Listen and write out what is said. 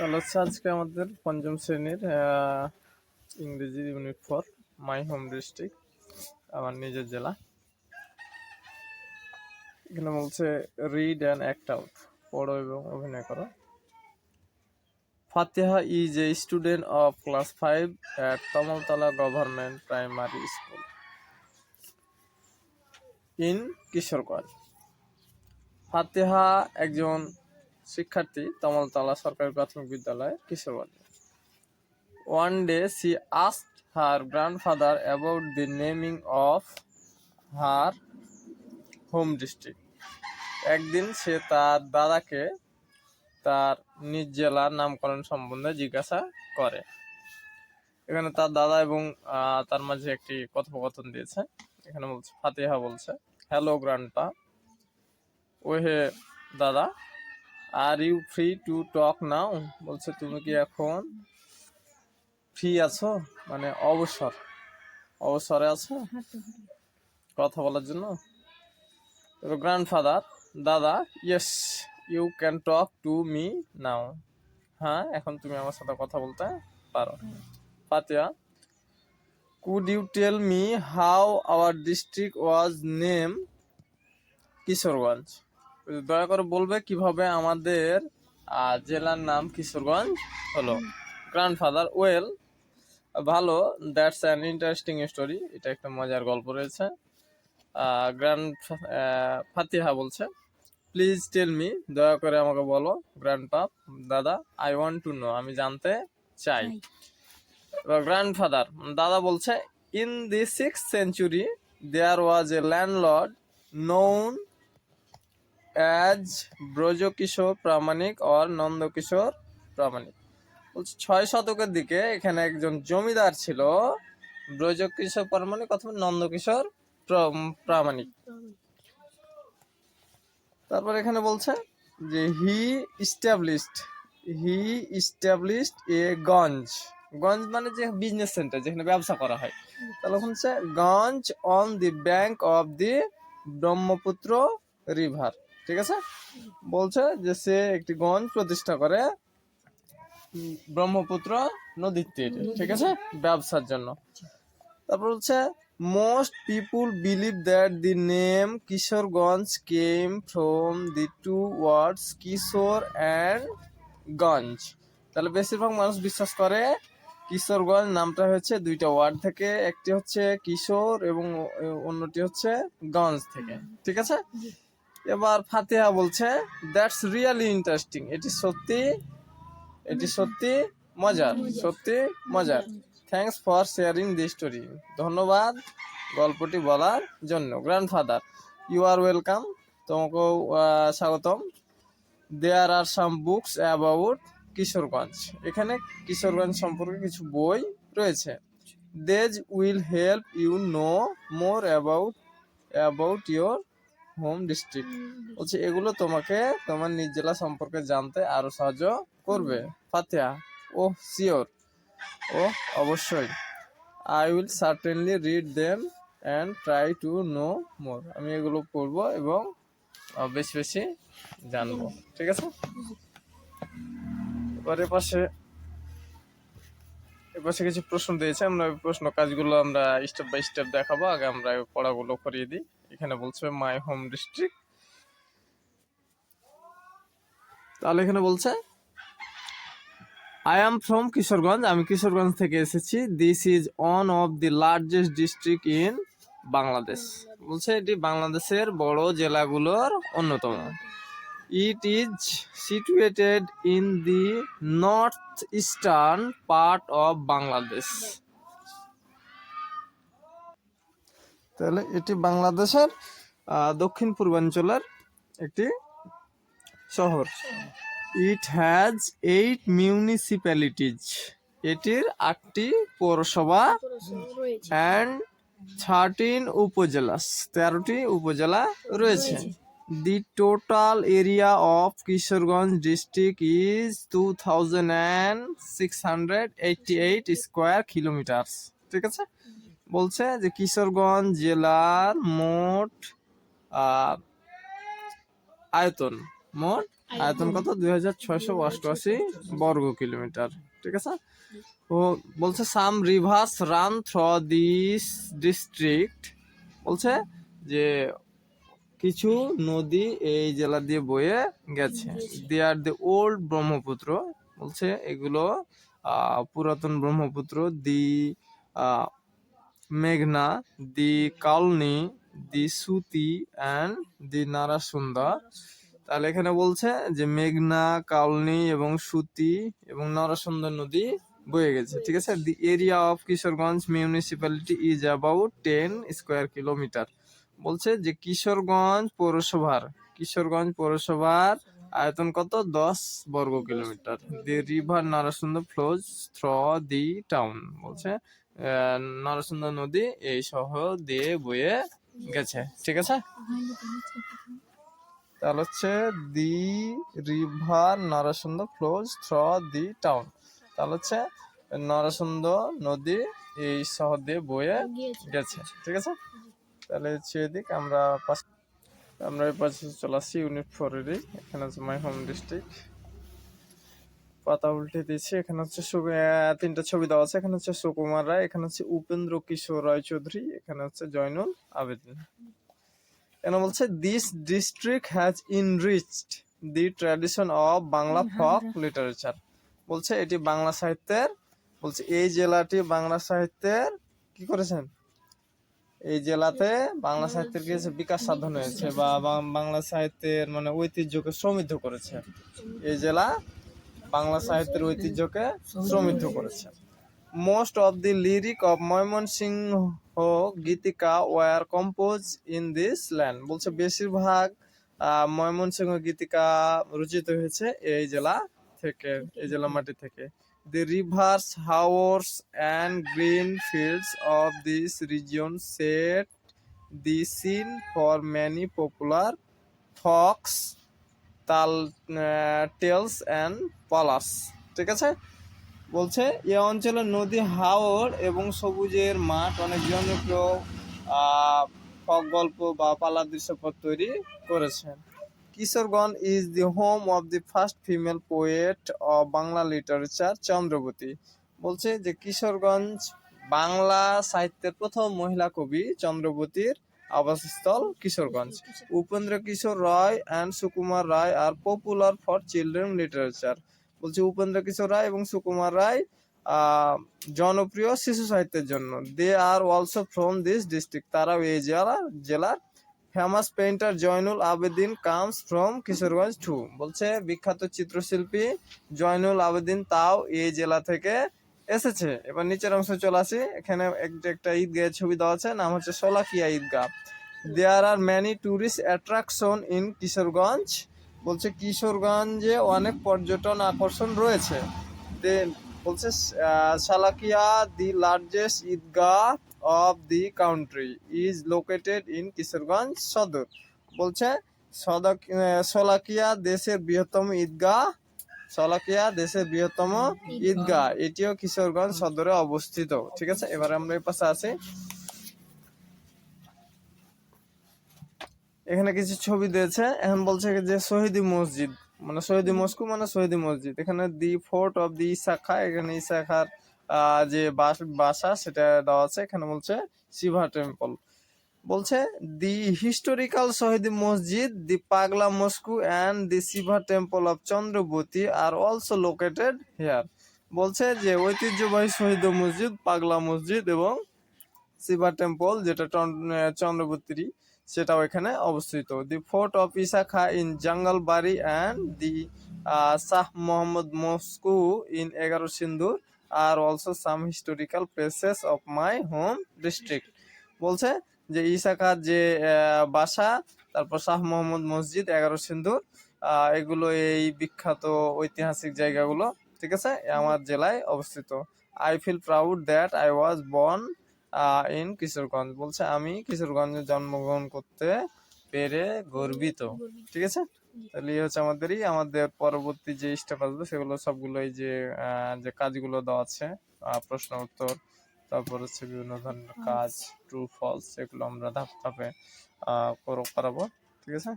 তাহলে হচ্ছে আজকে আমাদের পঞ্চম শ্রেণীর ইংরেজি ইউনিট 4 মাই হোম ডিস্ট্রিক্ট, আমার নিজের জেলা। এখানে বলছে রিড অ্যান্ড অ্যাক্ট আউট, পড়ো এবং অভিনয় করো। Fatiha is a student of class 5 at Tamaltala government primary school in Kishoreganj. Fatiha একজন শিক্ষার্থী তমলতলা সরকারি প্রাথমিক বিদ্যালয় Kishoreganj. One day she asked her grandfather about the naming of her home district. একদিন সে তার দাদাকে তার নিজ জেলার নামকরণ সম্বন্ধে জিজ্ঞাসা করে। এখানে তার দাদা এবং তার মাঝে একটি কথোপকথন দিয়েছে। এখানে বলছে, ফাতিহা বলছে, হ্যালো গ্র্যান্ডপা। ও হে দাদা, are you free to talk now? বলছে তুমি কি এখন ফ্রি আছো, মানে অবসরে আছো কথা বলার জন্য? গ্র্যান্ডফাদার, দাদা, yes you can talk to me now. হ্যাঁ, এখন তুমি আমার সাথে কথা বলতে পারো। Fatiha, could you tell me how our district was name Kishoreganj? দয়া করে বলবে কিভাবে আমাদের জেলার নাম কিশোরগঞ্জ হলো। গ্র্যান্ডফাদার, ওয়েল, ভালো, দ্যাটস অ্যান ইন্টারেস্টিং স্টোরি, এটা একটা মজার গল্প রয়েছে। ফাতিহা বলছে, প্লিজ টেল মি, দয়া করে আমাকে বলো। গ্র্যান্ডপা, দাদা, আই ওয়ান্ট টু নো, আমি জানতে চাই। গ্র্যান্ডফাদার, দাদা বলছে, in the 6th century there was a landlord known as Brajakishore Pramanik or Nandakishore Pramanik. বলছে 6 শতকের দিকে এখানে একজন জমিদার ছিল, ব্রজকিশোর প্রামাণিক অথবা নন্দকিশোর প্রামাণিক। তারপর এখানে বলছে যে হি ইস্টাবলিশড এ গঞ্জ মানে যে বিজনেস সেন্টার, যেখানে ব্যবসা করা হয়। তাহলে হচ্ছে গঞ্জ on the bank of the Brahmaputra river. ঠিক আছে, বলছে যে সে একটি গঞ্জ প্রতিষ্ঠা করে ব্রহ্মপুত্র নদীর তীরে, ঠিক আছে, ব্যবসার জন্য। তারপর হচ্ছে most people believe that the name Kishorganj came from the two words Kishore and Ganj. তাহলে বেশিরভাগ মানুষ বিশ্বাস করে কিশোরগঞ্জ নামটা হচ্ছে দুইটা ওয়ার্ড থেকে, একটি হচ্ছে কিশোর এবং অন্যটি হচ্ছে গঞ্জ থেকে। ঠিক আছে, এবার ফাতিহা বলছে দ্যাটস রিয়েলি ইন্টারেস্টিং, এটি সত্যি মজার। Thanks for sharing the story, ধন্যবাদ গল্পটি বলার জন্য। গ্র্যান্ডফাদার, ইউ আর ওয়েলকাম, তোমাকেও স্বাগতম। There are some books about Kishoreganj, এখানে কিশোরগঞ্জ সম্পর্কে কিছু বই রয়েছে। These will help you know more about your home district, বলছে এগুলো তোমাকে তোমার নিজ জেলা সম্পর্কে জানতে আরো সাহায্য করবে। ফাতিহা, ও শিওর, ও অবশ্যই। I will certainly read them and try to know more, আমি এগুলো পড়বো এবং বেশি জানবো। ঠিক আছে, এবার এপাশে কিছু প্রশ্ন দিয়েছে, আমরা প্রশ্ন কাজগুলো আমরা স্টেপ বাই স্টেপ দেখাবো। আগে আমরা পড়াগুলো করিয়ে দিই। এখানে বলছে মাই হোম ডিস্ট্রিক্ট, তাহলে এখানে বলছে আই এম ফ্রম কিশোরগঞ্জ, আমি কিশোরগঞ্জ থেকে এসেছি। This is one of the largest district in Bangladesh, বলছে এটি বাংলাদেশের বড় জেলাগুলোর অন্যতম। It is situated in the north eastern part of Bangladesh, তাহলে এটি বাংলাদেশের দক্ষিণ পূর্বাঞ্চলের একটি শহর। ইট হ্যাজ 8 মিউনিসিপ্যালিটিজ, এটির 8টি পৌরসভা, অ্যান্ড 13 উপজেলাস, 13টি উপজেলা রয়েছে। দি total area of Kishoreganj district is 2688 square kilometre. ঠিক আছে, বলছে যে কিশোরগঞ্জ জেলার মোট আয়তন আয়তন কত 2688 বর্গ কিলোমিটার। ঠিক আছে। ও বলছে some rivers run through this district, বলছে যে কিছু নদী এই জেলা দিয়ে বয়ে গেছে। দে আর দি ওল্ড ব্রহ্মপুত্র, বলছে এগুলো পুরাতন ব্রহ্মপুত্র। দি মেঘনা, দি কালনি, দি সুতি অ্যান্ড দি নারাসুন্দা। তাহলে এখানে বলছে যে মেঘনা, কালনি এবং সুতি এবং নারাসুন্দা নদী বয়ে গেছে। ঠিক আছে। The area of Kishoreganj municipality is about 10 square kilometre. বলছে যে কিশোরগঞ্জ পৌরসভার আয়তন কত 10 বর্গ kilometre. The river Narasunda flows through the town, বলছে নারাসুন্দা নদী এই শহর দিয়ে বয়ে গেছে। ঠিক আছে। তাহলে হচ্ছে the river Narasunda flows through the town, তাহলে হচ্ছে নারাসুন্দা নদী এই শহর দিয়ে বয়ে গেছে। ঠিক আছে। তাহলে হচ্ছে এদিক আমরা এই পাশে চলে আসছি ইউনিট 4 এরই। এখানে হচ্ছে মাই হোম ডিস্ট্রিক্ট। পাতা উল্টে দিয়েছি। এখানে হচ্ছে 3টা ছবি দেওয়া আছে। এখানে হচ্ছে সুকুমার রায়, এখানে হচ্ছে উপেন্দ্র কিশোর রায় চৌধুরী, এখানে হচ্ছে জয়নুল আবেদিন। এখানে বলছে this district has enriched the tradition of Bangla folk literature. বলছে এটি বাংলা সাহিত্যের, বলছে এই জেলাটি বাংলা সাহিত্যের কি করেছেন, এই জেলাতে বাংলা সাহিত্যের কি বিকাশ সাধন হয়েছে বা বাংলা সাহিত্যের মানে ঐতিহ্যকে সমৃদ্ধ করেছে। এই জেলা বাংলা সাহিত্যের ঐতিহ্যকে সমৃদ্ধ করেছে। Most of the lyric of Mymensingh Gitika were compose in this land. বলছে বেশিরভাগ ময়মনসিংহ গীতিকা রচিত হয়েছে এই জেলা থেকে, এই জেলা মাটি থেকে। The rivers, howers and green fields of this region set the scene for many popular folks, tales and ballads. ঠিক আছে। বলছে এই অঞ্চলের নদী হাওর এবং সবুজের মাঠ অনেক জনপ্রিয় ফক গল্প বা পালার দৃশ্যপট তৈরি করেছেন। Kishoreganj is the home of the first female poet of Bangla literature Chandrabati. বলছে যে কিশোরগঞ্জ বাংলা সাহিত্যের প্রথম মহিলা কবি চন্দ্রবতীর আবাসস্থল Kishoreganj. Upendra Kishore Ray and Sukumar Ray are popular for children literature. বলছে উপেন্দ্র কিশোর রায় এবং সুকুমার রায় জনপ্রিয় শিশু সাহিত্যের জন্য। They are also from this district, তারাও এই জেলার। Famous painter Zainul Abedin comes from Kishoreganj too. বলছে বিখ্যাত চিত্রশিল্পী জয়নুল আবেদিন তাও এই জেলা থেকে এসেছে। এবার নিচের অংশে চলে আসি। এখানে একটা ঈদগাহের ছবি দেওয়া আছে, নাম হচ্ছে Sholakia Eidgah. There are many tourist attraction in Kishoreganj. বলছে কিশোরগঞ্জে অনেক পর্যটন আকর্ষণ রয়েছে। বলছে Sholakia the largest Eidgah of the country is located in Kishoreganj Sadar. বলছে শোলাকিয়া দেশের বৃহত্তম ঈদগাহ, এটিও কিশোরগঞ্জ সদরে অবস্থিত। ঠিক আছে। এবার আমরা এই পাশে আছি। এখানে কিছু ছবি দিয়েছে। এখন বলছে যে শহীদি মসজিদ মানে শহীদি মস্কু মানে শহীদি মসজিদ। এখানে দি ফোর্ট অফ দি ইসাখা, এখানে ইসাখার যে বাসা সেটা দেওয়া আছে। এখানে বলছে শিভা টেম্পল। বলছে দি historical Shahidi Masjid, the Pagla mosque and the Shiva temple of Chandrabati are also located here. বলছে যে ঐতিহ্যবাহী শহীদ মসজিদ, পাগলা মসজিদ এবং শিবা টেম্পল যেটা চন্দ্রবতী সেটাও এখানে অবস্থিত। The fort of Isa Khan in Jangalbari and the Shah Mohammad mosque in 11 Sindhur are also some historical places of my home district. বলছে যে ইসাখার যে বাসা, তারপর শাহ মোহাম্মদ মসজিদ, 11 সিন্ধুর, এগুলো এই বিখ্যাত ঐতিহাসিক জায়গাগুলো ঠিক আছে আমার জেলায় অবস্থিত। I feel proud that I was born in Kishoreganj. বলছে আমি কিশোরগঞ্জে জন্মগ্রহণ করতে পেরে গর্বিত। ঠিক আছে। তাহলে এই হচ্ছে আমাদের পরবর্তী যে স্টেপ আসবে সেগুলো সবগুলো এই যে কাজগুলো দেওয়া আছে, প্রশ্ন উত্তর, তারপর হচ্ছে বিভিন্ন ধরনের কাজ, ট্রু ফলস, এগুলো আমরা ধাপে ধাপে করাবো। ঠিক আছে।